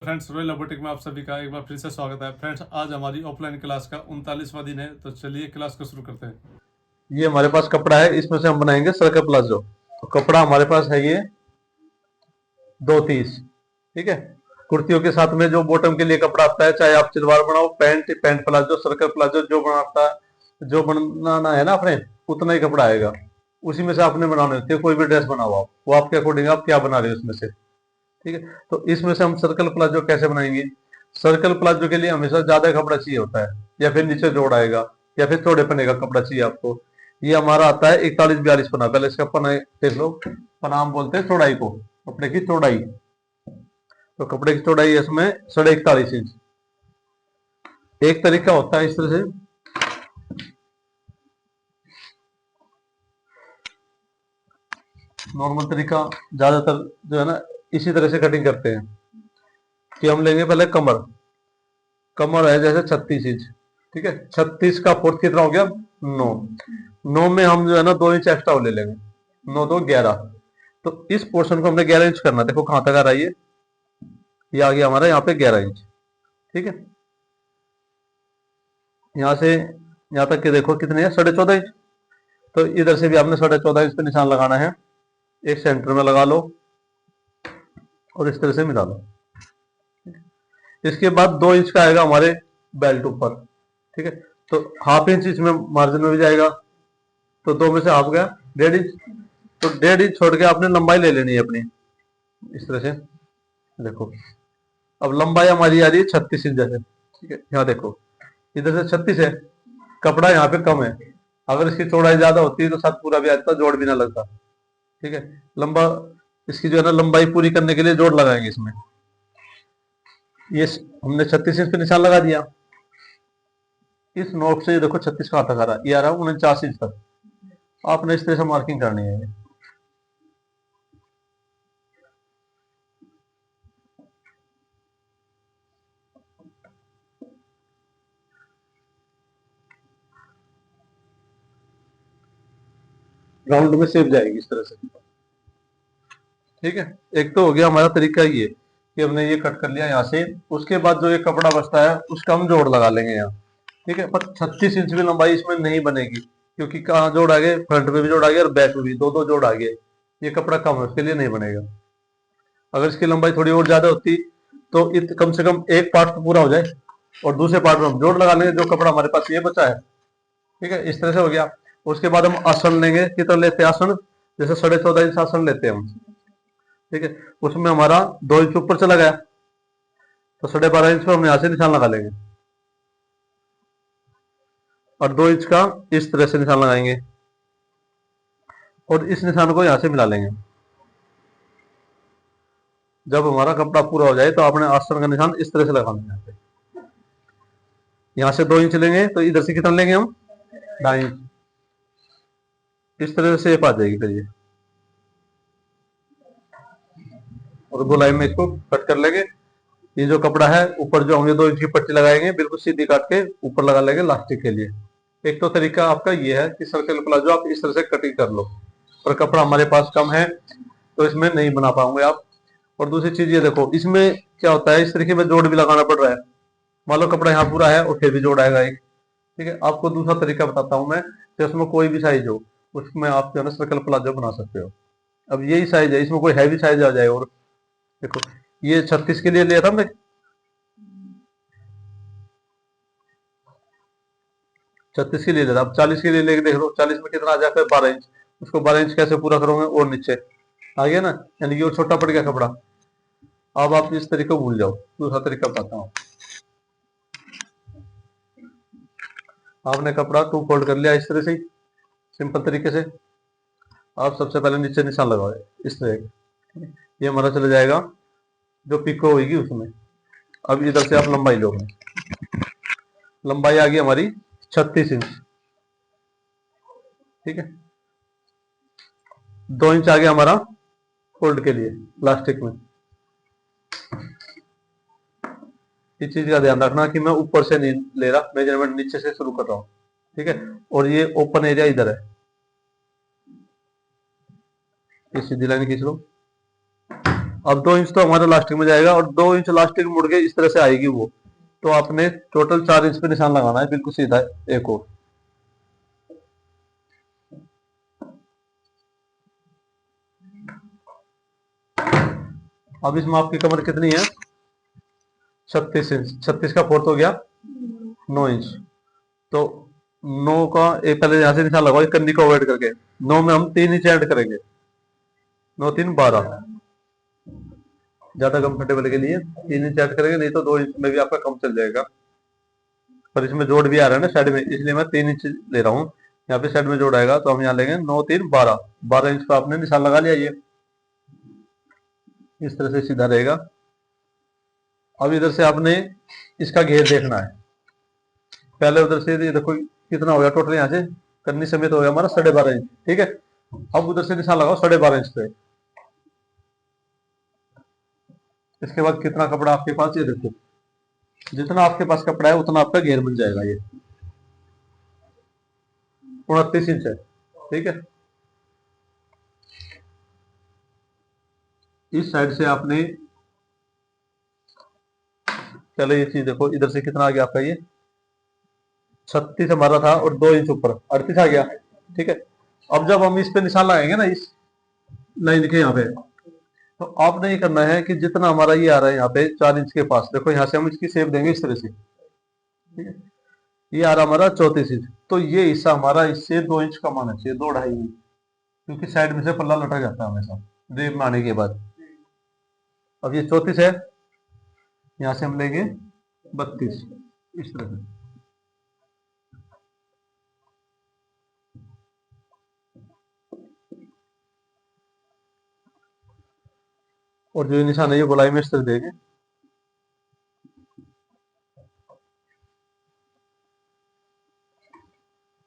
Friends, royal robotic में आप सभी का एक बार फिर से स्वागत है। फ्रेंड्स, आज हमारी ऑफलाइन क्लास का 39वां दिन है, तो चलिए क्लास को शुरू करते हैं। ये हमारे पास कपड़ा है, इसमें से हम बनाएंगे सर्कल प्लाजो। तो कपड़ा हमारे पास है ये 230। ठीक है। कुर्तियों के साथ में जो बॉटम के लिए कपड़ा आता है, चाहे आप सलवार बनाओ, pant pant palazzo, circle palazzo, जो बनाता है, जो बनाना है ना अपने, उतना ही कपड़ा आएगा। उसी में से आपने बनाने होते हैं। कोई भी ड्रेस बनाओ आप, वो आपके अकॉर्डिंग आप क्या बना रहे हो उसमें से। ठीक है। तो इसमें से हम सर्कल प्लाजो कैसे बनाएंगे? सर्कल प्लाजो के लिए हमेशा ज्यादा कपड़ा चाहिए होता है, या फिर नीचे जोड़ आएगा, या फिर चौड़े पने का कपड़ा चाहिए आपको। ये हमारा आता है 41-42 पना। पहले इसका पना देख लो। पना हम बोलते हैं चौड़ाई को, कपड़े की चौड़ाई। तो कपड़े की चौड़ाई है इसमें 41.5 इंच। एक तरीका होता है इस तरह से, नॉर्मल तरीका। ज्यादातर जो है ना, इसी तरह से कटिंग करते हैं कि हम लेंगे पहले कमर। कमर है जैसे 36 इंच। ठीक है। 36 का फोर्थ कितना हो गया? 9। 9 में हम जो है ना 2 इंच एक्स्ट्रा ले लेंगे। 9 2 11। तो इस पोर्शन को हमने 11 इंच करना। देखो कहां तक आ रहा है ये आ गया हमारा यहाँ पे 11 इंच। ठीक है। यहाँ से यहाँ तक के देखो कितने हैं, 14.5 इंच। तो इधर से भी आपने 14.5 इंच पे निशान लगाना है। एक सेंटर में लगा लो और इस तरह से मिला लो। इसके बाद 2 इंच का आएगा हमारे बेल्ट ऊपर। ठीक है। तो हाफ इंच इसमें मार्जिन में भी जाएगा। तो 2 में से हाफ गया 1.5 इंच। तो 1.5 इंच छोड़ के आपने लंबाई ले लेनी है अपनी, इस तरह से। देखो अब लंबाई हमारी आ रही है 36 इंच जैसे। ठीक है। यहाँ देखो, इधर से 36 है, कपड़ा यहाँ पे कम है। अगर इसकी चौड़ाई ज्यादा होती तो साथ पूरा भी आता, जोड़ भी ना लगता। ठीक है। लंबा, इसकी जो है ना लंबाई पूरी करने के लिए जोड़ लगाएंगे इसमें। ये हमने 36 इंच पे निशान लगा दिया। इस नोट से ये देखो 36 कहां तक आ रहा है, ये आ रहा है 49 इंच तक। आपने इस तरह से मार्किंग करनी है। राउंड में शेप जाएगी इस तरह से। ठीक है। एक तो हो गया हमारा तरीका ये कि हमने ये कट कर लिया यहाँ से। उसके बाद जो ये कपड़ा बचता है उसका हम जोड़ लगा लेंगे यहाँ। ठीक है। पर 36 इंच की लंबाई इसमें नहीं बनेगी, क्योंकि कहाँ जोड़ आ गए, फ्रंट में भी जोड़ आ गया और बैक में भी, दो दो जोड़ आ गए। ये कपड़ा कम है, उसके लिए नहीं बनेगा। अगर इसकी लंबाई थोड़ी और ज्यादा होती तो कम से कम एक पार्ट तो पूरा हो जाए, और दूसरे पार्ट में हम जोड़ लगा लेंगे जो कपड़ा हमारे पास ये बचा है। ठीक है। इस तरह से हो गया। उसके बाद हम आसन लेंगे। कितना लेते हैं आसन? जैसे 14.5 इंच आसन लेते हैं हम। ठीक है। उसमें हमारा 2 इंच ऊपर चला गया, तो 12.5 इंच पे हम यहाँ से निशान लगा लेंगे, और 2 इंच का इस तरह से निशान लगाएंगे, और इस निशान को यहाँ से मिला लेंगे। जब हमारा कपड़ा पूरा हो जाए तो आपने आसन का निशान इस तरह से लगाना है। यहाँ से 2 इंच लेंगे तो इधर से कितना लेंगे हम? 2.5 इंच। इस तरह से शेप आ जाएगी फिर ये, और गोलाई में इसको कट कर लेंगे। ये जो कपड़ा है ऊपर जो हम ये 2 इंच की पट्टी लगाएंगे, बिल्कुल सीधी काट के ऊपर लगा लेंगे लास्टिक के लिए। एक तो तरीका आपका ये है कि सर्कल प्लाजो आप इस तरह से कटिंग कर लो, पर कपड़ा हमारे पास कम है तो इसमें नहीं बना पाओगे आप। और दूसरी चीज ये देखो, इसमें क्या होता है, इस तरीके में जोड़ भी लगाना पड़ रहा है। मान लो कपड़ा यहाँ पूरा है और फिर भी जोड़ आएगा एक। ठीक है। आपको दूसरा तरीका बताता हूँ मैं, कि उसमें कोई भी साइज हो उसमें आप जो है ना सर्कल प्लाजो बना सकते हो। अब यही साइज है, इसमें कोई हैवी साइज आ जाए। और देखो, ये 36 के लिए लिया था हमने, 36 के लिए लिया था। अब 40 के लिए लेके देख लो, 40 में कितना आ जाएगा? 12 इंच। उसको 12 इंच कैसे पूरा करोगे? और नीचे आ गया ना, यानी कि और छोटा पड़ गया कपड़ा। अब आप इस तरीके को भूल जाओ, दूसरा तरीका बताता हूँ। आपने कपड़ा 2 फोल्ड कर लिया इस तरह से ही, सिंपल तरीके से। आप सबसे पहले नीचे निशान लगाओ इस तरह के। ये हमारा चला जाएगा जो पिको होगी उसमें। अब इधर से आप लंबाई लो। लंबाई आ गई हमारी 36 इंच। ठीक है। 2 इंच आ गया हमारा फोल्ड के लिए प्लास्टिक में। इस चीज का ध्यान रखना कि मैं ऊपर से नहीं ले रहा, मेजरमेंट नीचे से शुरू कर रहा हूँ। ठीक है। और ये ओपन एरिया इधर है, ये सीधी लाइन खींच लो। अब 2 इंच तो हमारा लास्टिक में जाएगा और 2 इंच लास्टिक मुड़ के इस तरह से आएगी वो, तो आपने टोटल 4 इंच पे निशान लगाना है बिल्कुल सीधा। एक और अब इसमें आपकी कमर कितनी है? 36 इंच। 36 का फोर्थ हो गया 9 इंच। तो 9 का एक पहले यहां से निशान लगाओ कन्नी को अवॉइड करके। 9 में हम 3 इंच ऐड करेंगे, 9 3 12, ज्यादा कंफर्टेबल के लिए 3 इंच ऐड करेंगे, नहीं तो 2 इंच में भी आपका कम चल जाएगा। पर इसमें जोड़ भी आ रहा है ना साइड में, इसलिए मैं 3 इंच ले रहा हूँ। यहाँ पे साइड में जोड़ आएगा तो हम यहाँ लेंगे 9 3 12। 12 इंच पे आपने निशान लगा लिया, ये इस तरह से सीधा रहेगा। अब इधर से आपने इसका घेर देखना है। पहले उधर से ये देखो कितना हो गया टोटल, यहाँ से कन्नी समेत हो गया हमारा 12.5 इंच। ठीक है, अब उधर से निशान लगाओ 12.5 इंच पे। इसके बाद कितना कपड़ा आपके पास, ये देखो जितना आपके पास कपड़ा है उतना आपका घेर बन जाएगा। ये 29 इंच है। ठीक है, इस साइड से आपने चलो ये चीज देखो, इधर से कितना आ गया आपका, ये 36 हमारा था और 2 इंच ऊपर 38 आ गया। ठीक है, अब जब हम इस पे निशान लगाएंगे ना, इस लाइन के यहाँ पे, तो आपने ये करना है कि जितना हमारा ये आ रहा है यहाँ पे 4 इंच के पास, देखो यहाँ से हम इसकी शेप देंगे इस तरह से। ठीक है, ये आ रहा हमारा 34 इंच, तो ये हिस्सा हमारा इससे 2 इंच कम आना चाहिए, 2 2.5 इंच, क्योंकि साइड में से पल्ला लटक जाता है हमेशा ड्रेप में आने के बाद। अब ये 34 है, यहाँ से हम लेंगे 32 इस तरह से। और जो ये निशान है ये गोलाई में इस तरह देंगे।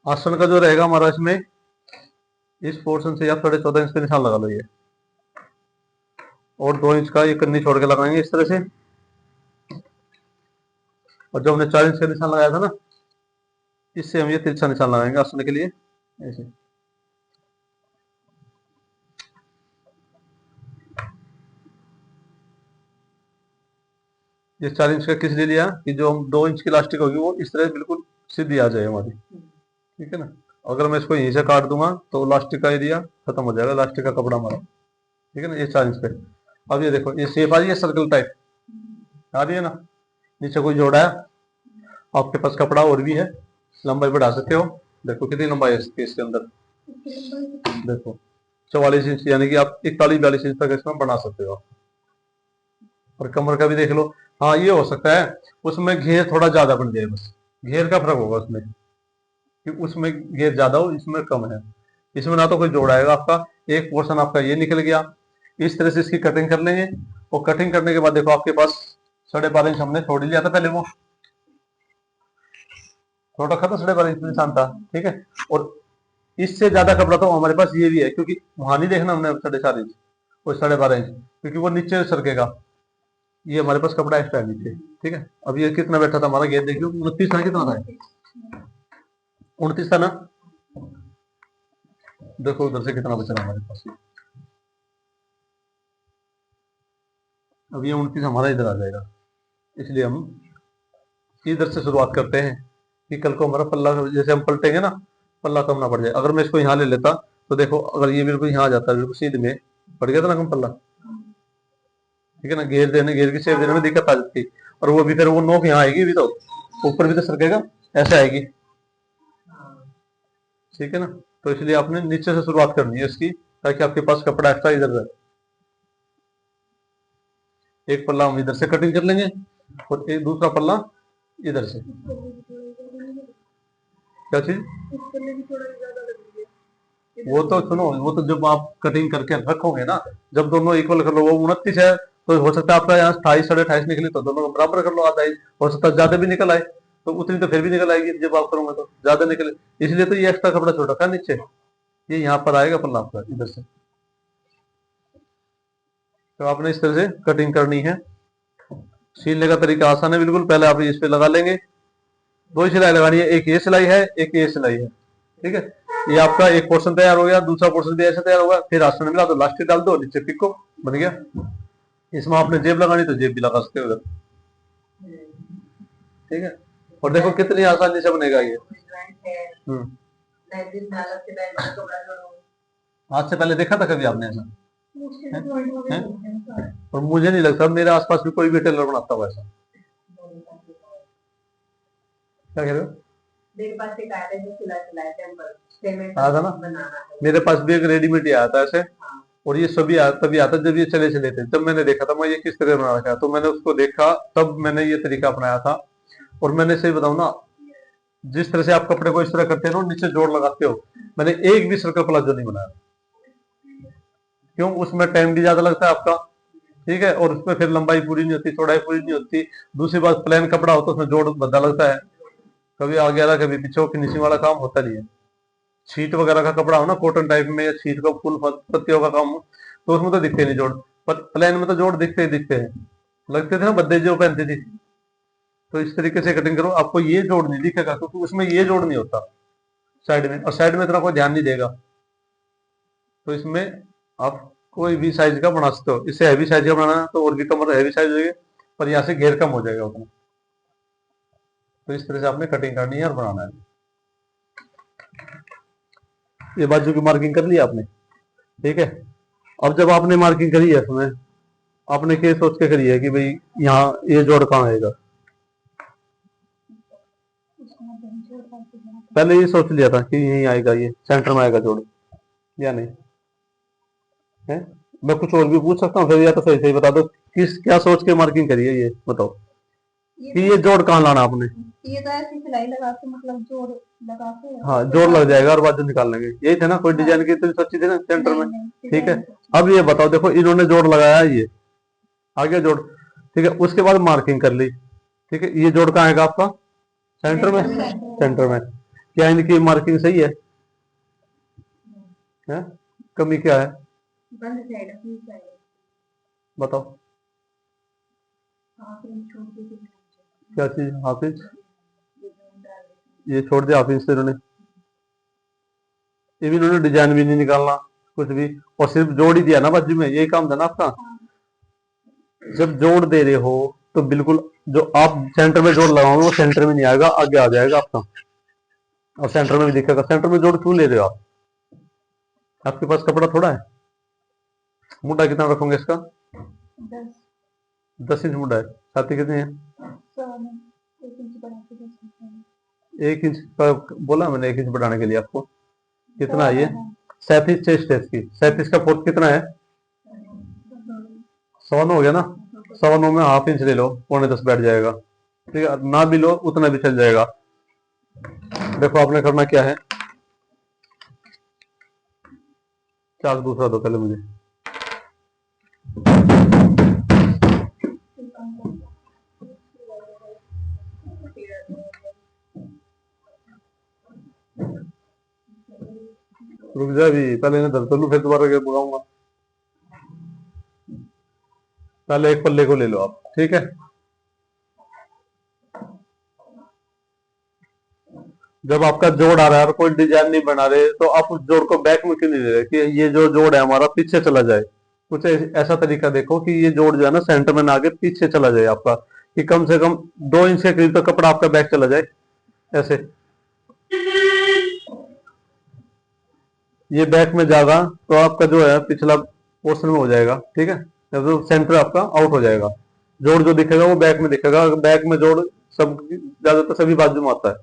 आसन का जो रहेगा हमारा, इसमें इस पोर्शन से आप 14.5 इंच पे निशान लगा लो ये, और 2 इंच का ये कन्नी छोड़ के लगाएंगे इस तरह से। और जो हमने 4 इंच का निशान लगाया था ना, इससे हम ये तिरछा निशान लगाएंगे आसन के लिए ऐसे। ये 4 इंच का किस लिए लिया कि जो हम 2 इंच की इलास्टिक होगी वो इस तरह बिल्कुल सीधी आ जाए हमारी। ठीक है ना, अगर मैं इसको यहीं से काट दूंगा तो इलास्टिक का एरिया खत्म हो जाएगा, इलास्टिक का कपड़ा हमारा। ठीक है ना, ये 4 इंच पे। अब ये देखो ये शेप आ रही है सर्कल टाइप आ रही है ना, नीचे कोई जोड़ा है, आपके पास कपड़ा और भी है, लंबाई बढ़ा सकते हो। देखो कितनी लंबाई है इसके अंदर, देखो 44 इंच, यानी कि आप 41 42 इंच तक इसमें बना सकते हो। और कमर का भी देख लो, हाँ ये हो सकता है उसमें घेर थोड़ा ज्यादा बन जाए, बस घेर का फर्क होगा उसमें, कि उसमें घेर ज्यादा हो इसमें कम है। इसमें ना तो कोई जोड़ आएगा आपका, एक पोर्शन आपका ये निकल गया। इस तरह से इसकी कटिंग कर लेंगे, और कटिंग करने के बाद देखो आपके पास 12.5 इंच हमने छोड़ लिया था पहले, वो छोटा था 12.5 इंच निशान था। ठीक है, और इससे ज्यादा कपड़ा तो हमारे पास ये भी है, क्योंकि वहां नहीं देखना हमने 4.5 इंच और 12.5 इंच, क्योंकि वो नीचे सरकेगा। ये हमारे पास कपड़ा एक्स्ट्रा है नीचे। ठीक है, अब ये कितना बैठा था हमारा घेर देखियो, 29 था, कितना था 29 था ना, देखो उधर से कितना बचा हमारे पास। अब ये 29 हमारा इधर आ जाएगा, इसलिए हम इधर से शुरुआत करते हैं कि कल को हमारा पल्ला जैसे हम पलटेंगे ना, पल्ला कम ना पड़ जाए। अगर मैं इसको यहाँ ले लेता तो देखो, अगर ये बिल्कुल यहाँ आ जाता बिल्कुल सीधे में, पड़ गया था ना कम पल्ला। ठीक है ना, घेर की शेप देने में दिक्कत आ जाती, और वो भी फिर वो नोक यहाँ आएगी भी, तो ऊपर भी तो सरकेगा, ऐसे आएगी। ठीक है ना, तो इसलिए आपने नीचे से शुरुआत करनी है इसकी, ताकि आपके पास कपड़ा एक्स्ट्रा इधर रहे। एक पल्ला हम इधर से कटिंग कर लेंगे और एक दूसरा पल्ला इधर से। क्या चीज, वो तो सुनो, वो तो जब आप कटिंग करके रखोगे ना, जब दोनों इक्वल कर लो, वो 29 है तो हो सकता है आपका यहाँ 28 28.5 निकले, तो दोनों को बराबर कर लो, आधा ही हो सकता है, ज्यादा भी निकल आए तो उतनी तो फिर भी निकल आएगी, जब आप करोगे तो ज्यादा निकले, इसलिए तो ये एक्स्ट्रा कपड़ा छोटा था नीचे, ये यहाँ पर आएगा पल्ला आपका इधर से। तो आपने इस तरह से कटिंग करनी है। सीलने का तरीका आसान है बिल्कुल, पहले आप इस पे लगा लेंगे, 2 सिलाई लगानी है, एक ये सिलाई है एक ये सिलाई है। ठीक है, ये आपका एक पोर्शन तैयार हो गया, दूसरा पोर्शन भी ऐसे तैयार होगा, फिर आसन मिला दो, लास्टिक डाल दो, नीचे पिको बन गया। इसमें आपने जेब लगानी तो जेब भी लगा सकते हो उधर, ठीक है। और देखो कितनी आसानी से बनेगा ये। आज से पहले देखा था कभी आपने ऐसा? है? और मुझे नहीं लगता मेरे आसपास भी कोई भी टेलर बनाता हुआ ऐसा। क्या कह रहे हो? आया था ना, मेरे पास भी एक रेडीमेड ही आया था ऐसे। और ये सभी तभी आता जब ये चले चले थे, जब मैंने देखा था मैं ये किस तरह बना रखा है, तो मैंने उसको देखा तब मैंने ये तरीका अपनाया था। और मैंने सही बताऊं ना, जिस तरह से आप कपड़े को इस तरह करते हो ना, नीचे जोड़ लगाते हो, मैंने एक भी सर्कल प्लाजो नहीं बनाया। क्यों? उसमें टाइम भी ज्यादा लगता है आपका, ठीक है, और उसमें फिर लंबाई पूरी नहीं होती, चौड़ाई पूरी नहीं होती। दूसरी बात, प्लेन कपड़ा हो तो उसमें जोड़ बद्दा लगता है, कभी आगे वाला कभी पीछे, फिनिशिंग वाला काम होता नहीं है। शीट वगैरह का कपड़ा हो ना, कॉटन टाइप में, या शीट का फुल पत्तियों का काम हो, तो उसमें तो दिखते नहीं जोड़, पर प्लेन में तो जोड़ दिखते ही दिखते हैं। लगते थे ना बद्दे जो पहनती थी। तो इस तरीके से कटिंग करो, आपको ये जोड़ नहीं दिखेगा क्योंकि उसमें ये जोड़ नहीं होता साइड में, और साइड में इतना कोई ध्यान नहीं देगा। तो इसमें आप कोई भी साइज का बना सकते हो। इससे हैवी साइज का बनाना है तो और भी कमर हैवी साइज हो जाएगी, पर यहाँ से घेर कम हो जाएगा उतना। तो इस तरह से आपने कटिंग करनी है और बनाना है। ये बाजू की मार्किंग कर ली आपने, ठीक है। अब जब आपने मार्किंग करी है इसमें, आपने क्या सोच के करी है कि भाई यहाँ ये जोड़ कहाँ आएगा? पहले ये सोच लिया था कि यही आएगा, ये सेंटर में आएगा जोड़, या नहीं है? मैं कुछ और भी पूछ सकता हूँ फिर, या तो सही सही बता दो किस क्या सोच के मार्किंग करी है, ये बताओ कि ये जोड़ कहाँ लाना आपने। ये तो ऐसी सिलाई लगा के, मतलब जोड़ लगा के, हाँ, जोड़ लग जाएगा और बाजू निकाल लेंगे, यही थे ना? कोई डिजाइन की तो सोची थी ना सेंटर में, ठीक है। अब ये बताओ, देखो इन्होंने जोड़ लगाया, ये आ गया जोड़, ठीक है। उसके बाद मार्किंग कर ली, ठीक है। ये जोड़ कहाँ आएगा आपका? सेंटर में। सेंटर में क्या इनकी मार्किंग सही है? कमी क्या है बताओ? क्या चीज? Half inch? ये छोड़ दिया हाफ इंच से इन्होंने, ये भी इन्होंने डिजाइन भी नहीं निकालना कुछ भी, और सिर्फ जोड़ ही दिया ना बाजू में, यही काम था ना आपका। जब जोड़ दे रहे हो तो बिल्कुल जो आप सेंटर में जोड़ लगाओगे वो सेंटर में नहीं आएगा, आगे आ जाएगा आपका, और सेंटर में भी दिखेगा। सेंटर में जोड़ क्यों ले रहे हो आप? आपके पास कपड़ा थोड़ा है? मुड्डा कितना रखोगे इसका? 10 इंच मुड्डा है। छाती कितनी है? 1 इंच का बोला मैंने, 1 इंच बढ़ाने के लिए आपको कितना है ये? 37 चेस्ट है इसकी। 37 का फोर्थ कितना है? 9.25 हो गया ना। 9.25 में हाफ इंच ले लो, 9.10 बैठ जाएगा, ठीक है। ना भी लो उतना भी चल जाएगा। देखो आपने करना क्या है, चाक दूसरा दो पहले मुझे। रुक जा भी, पहले इन्हें दर्द लू फिर दोबारा बुलाऊंगा। पहले एक पल्ले को ले लो आप, ठीक है। जब आपका जोड़ आ रहा है और कोई डिजाइन नहीं बना रहे, तो आप उस जोड़ को बैक में क्यों नहीं ले रहे कि ये जो जोड़ है हमारा पीछे चला जाए? कुछ ऐसा तरीका देखो कि ये जोड़ जो है ना सेंटर में ना आगे पीछे चला जाए आपका, कि कम से कम 2 इंच के करीब तक कपड़ा आपका बैक चला जाए ऐसे। ये बैक में जाएगा तो आपका जो है पिछला पोर्शन में हो जाएगा, ठीक है। तो सेंटर आपका आउट हो जाएगा, जोड़ जो दिखेगा वो बैक में दिखेगा। बैक में जोड़ सब ज्यादातर सभी बाजू में आता है।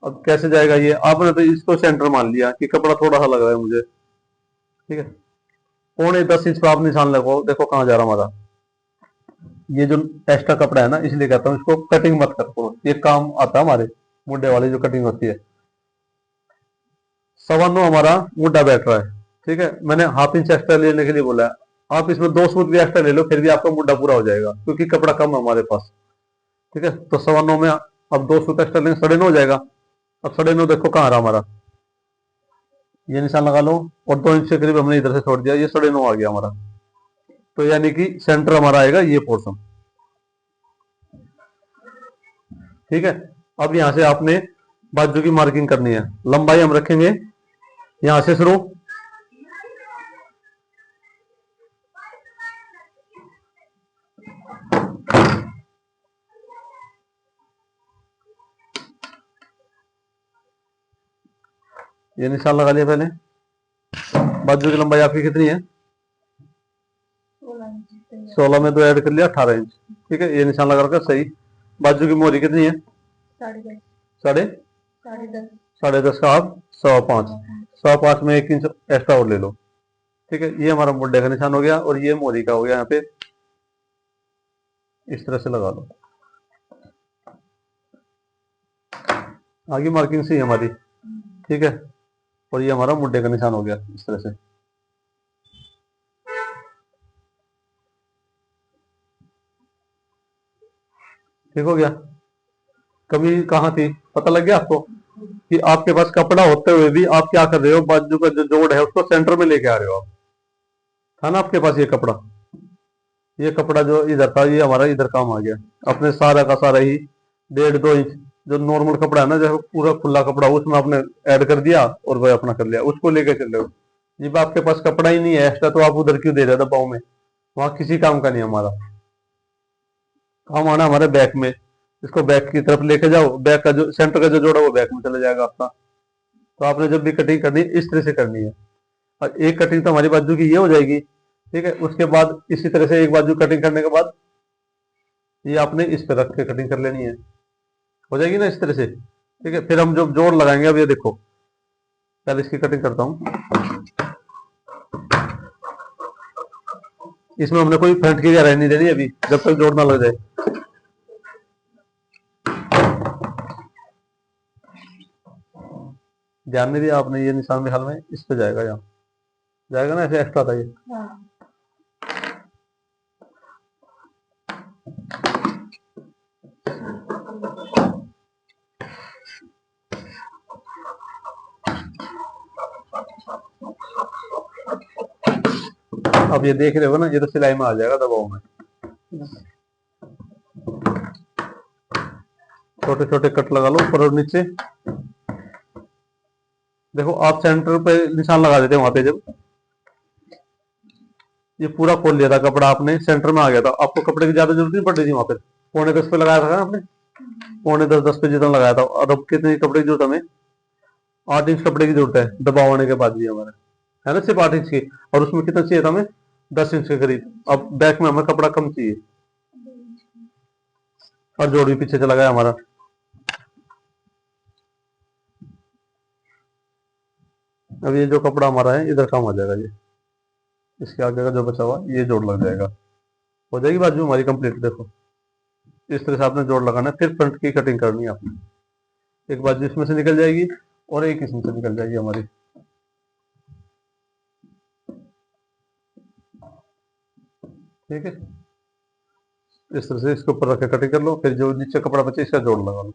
अब कैसे जाएगा ये? आपने तो इसको सेंटर मान लिया कि कपड़ा थोड़ा सा लग रहा है मुझे, ठीक है। 9.10 इंच पर आप निशान लगाओ, देखो कहाँ जा रहा हमारा ये जो एक्स्ट्रा कपड़ा है ना, इसलिए कहता हूँ इसको कटिंग मत करो, ये काम आता है हमारे मुड्डे वाली जो कटिंग होती है। 9.25 हमारा मुड्डा बैठ रहा है, ठीक है। मैंने हाफ इंच एक्स्ट्रा लेने के लिए बोला है, आप इसमें 2 सूत भी एक्स्ट्रा ले लो फिर भी आपका मुड्डा पूरा हो जाएगा, क्योंकि कपड़ा कम है हमारे पास, ठीक है। तो 9.25 में अब 2 सूत एक्स्ट्रा लेंगे, 9.5 हो जाएगा। अब 9.5 देखो कहाँ रहा हमारा, ये निशान लगा लो, और 2 इंच के करीब हमने इधर से छोड़ दिया, ये 9.5 आ गया हमारा। तो यानी कि सेंटर हमारा आएगा ये पोर्शन, ठीक है। अब यहां से आपने बाजू की मार्किंग करनी है। लंबाई हम रखेंगे यहां से शुरू, ये निशान लगा लिया पहले। बाजू की लंबाई आपकी कितनी है? 16 में 2 ऐड कर लिया 18 इंच। ठीक है, ये निशान लगा रखा सही। बाजू की मोहरी कितनी है? 10.5 साढ़े 10.5 साढ़े 10 का आप 1.5 1.5 में 1 इंच एक्स्ट्रा और ले लो। ठीक है, ये हमारा मुड्ढे का निशान हो गया और ये मोहरी का हो गया। यहाँ पे इस तरह से लगा लो। आगे मार्किंग सी है हमारी। ठीक है, और ये हमारा मुड्ढे का निशान हो गया इस तरह से। ठीक हो गया। कमी कहाँ थी पता लग गया आपको कि आपके पास कपड़ा होते हुए भी आप क्या कर रहे हो, बाजू का जो जोड़ है उसको सेंटर में लेके आ रहे हो आप। था ना आपके पास ये कपड़ा जो इधर था ये हमारा इधर काम आ गया। अपने सारा का सारा ही 1.5-2 इंच जो नॉर्मल कपड़ा है ना, जैसे पूरा खुला कपड़ा उसमें आपने ऐड कर दिया और वह अपना कर लिया, उसको लेकर चल रहे हो। जब आपके पास कपड़ा ही नहीं है एक्स्ट्रा तो आप उधर क्यों दे रहे हो दबाव में? वहां किसी काम का नहीं हमारा काम आना हमारे बैक में। इसको बैक की तरफ लेके जाओ, बैक का जो सेंटर का जो जोड़ा वो बैक में चला जाएगा आपका। तो आपने जब भी कटिंग करनी है इस तरह से करनी है। और एक कटिंग तो हमारी बाजू की ये हो जाएगी। ठीक है, उसके बाद इसी तरह से एक बाजू कटिंग करने के बाद ये आपने इस पर रख के कटिंग कर लेनी है, हो जाएगी ना इस तरह से। ठीक है, फिर हम जो जोड़ लगाएंगे अब ये देखो, पहले इसकी कटिंग करता हूं। इसमें हमने कोई फ्रंट की गहराई नहीं देनी अभी, जब तक जोड़ ना लग जाए। ध्यान नहीं दिया आपने, ये निशान में हाल में इस पे जाएगा, यहाँ जाएगा ना, ऐसे एक्स्ट्रा था ये। हाँ। अब ये देख रहे हो ना, ये तो सिलाई में आ जाएगा दबाव में। छोटे छोटे कट लगा लो ऊपर और नीचे। देखो आप सेंटर पे निशान लगा देते वहां पे, जब ये पूरा खोल लिया था कपड़ा आपने, सेंटर में आ गया था, आपको कपड़े की ज्यादा जरूरत नहीं पड़ रही थी वहां पर। 9.25 पे लगाया था ना आपने, 9.10 पे जितना लगाया था। और अब कितने कपड़े की जरूरत हमें? 8 इंच कपड़े की जरूरत है दबाव आने के बाद भी हमारे, है ना, सिर्फ 8 इंच की। और उसमें कितना चाहिए था हमें? 10 इंच के करीब। अब बैक में हमें कपड़ा कम चाहिए और जोड़ भी पीछे चला गया हमारा। अब ये जो कपड़ा हमारा है इधर काम आ जाएगा, ये इसके आगे का जो बचा हुआ ये जोड़ लग जाएगा, हो जाएगी बाजू हमारी कंप्लीट। देखो इस तरह से आपने जोड़ लगाना है, फिर फ्रंट की कटिंग करनी है आपने। एक बाजू इसमें से निकल जाएगी और एक इसमें से निकल जाएगी हमारी। ठीक है, इस तरह से इसके ऊपर रख के कटिंग कर लो, फिर जो नीचे कपड़ा बचे इसका जोड़ लगा लो।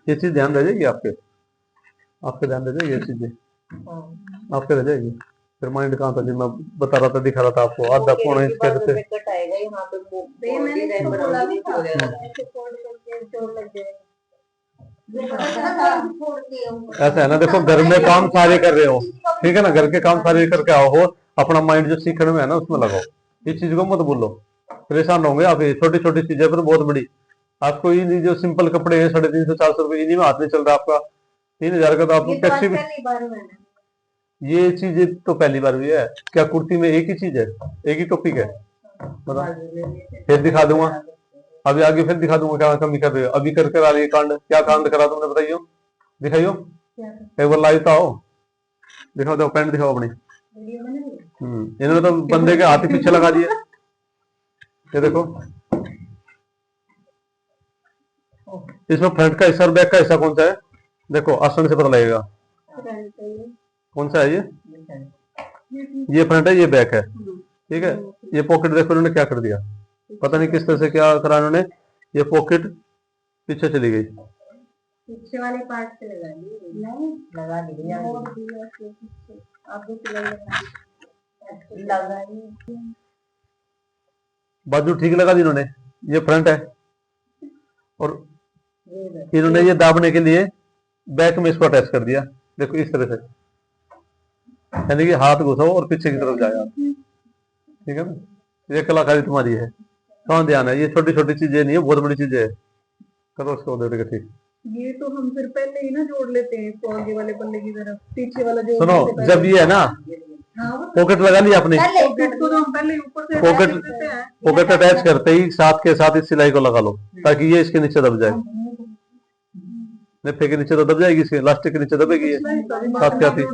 ये चीज ध्यान रह जाएगी आपके ध्यान रह जाएगी, ये चीजें आपके रह जाएगी। फिर माइंड कहाँ था, मैं बता रहा था, दिखा रहा था आपको आधा पौना इंच कैसे। ऐसा है ना, देखो घर में काम सारे कर रहे हो, ठीक है ना, घर के काम सारे करके आओ हो, अपना माइंड जो सीखने में है ना उसमें लगाओ। इस चीज को मत भूलो, परेशान होंगे आप। ये छोटी छोटी चीजें पर बहुत बड़ी। आपको ये जो सिंपल कपड़े हैं 350-400 रुपए, इन्हीं में हाथ नहीं चल रहा आपका। 3,000 का तो आपको टैक्सी में। ये चीज तो पहली बार हुई है क्या? कुर्ती में एक ही चीज है, एक ही टॉपिक है। फिर दिखा दूंगा, अभी आगे फिर दिखा दूंगा क्या कमी कर रहे हो। अभी कर कर आ रही है कांड, क्या कांड करा तुमने बताइयो, दिखाइयो एक बार लाइव तो आओ, दिखाओ, देखो पैंट दिखाओ अपनी। इन्होंने तो बंदे के हाथ ही पीछे लगा दिए। ये देखो इसमें फ्रंट का हिस्सा और बैक का हिस्सा कौन सा है? देखो आसान से पता लगेगा कौन सा है। ये फ्रंट है, ये बैक है। ठीक है, ये पॉकेट देखो इन्होंने क्या कर दिया, पता नहीं किस तरह से क्या करा इन्होंने। ये पॉकेट पीछे चली गई, पीछे वाले पार्ट से लगा दी बाजू ठीक लगा दी इन्होंने। ये फ्रंट है, और इन्होंने ये दाबने के लिए बैक में इसको अटैच कर दिया, देखो इस तरह से, यानी कि हाथ घुसाओ और पीछे की तरफ जाए आप, ठीक है ना। ये कलाकारी तुम्हारी है, कहाँ ध्यान है, ये छोटी छोटी चीजें नहीं है, बहुत बड़ी चीजें है। करो उसको दे देगा, ठीक। ये तो हम फिर पहले ही ना जोड़ लेते हैं इसको आगे वाले पल्ले की तरफ, पीछे वाला जोड़ सुनो, लेते हैं जब ये है ना, पॉकेट लगा लिया आपने, पॉकेट को तो हम पहले ऊपर से पॉकेट attach कर देते हैं। पॉकेट अटैच करते ही साथ के साथ इस सिलाई को लगा लो, ताकि ये इसके नीचे दब जाए। निफे के नीचे तो दब जाएगी, इसके लास्टिक के नीचे दबेगी ये, साथ के साथ ही।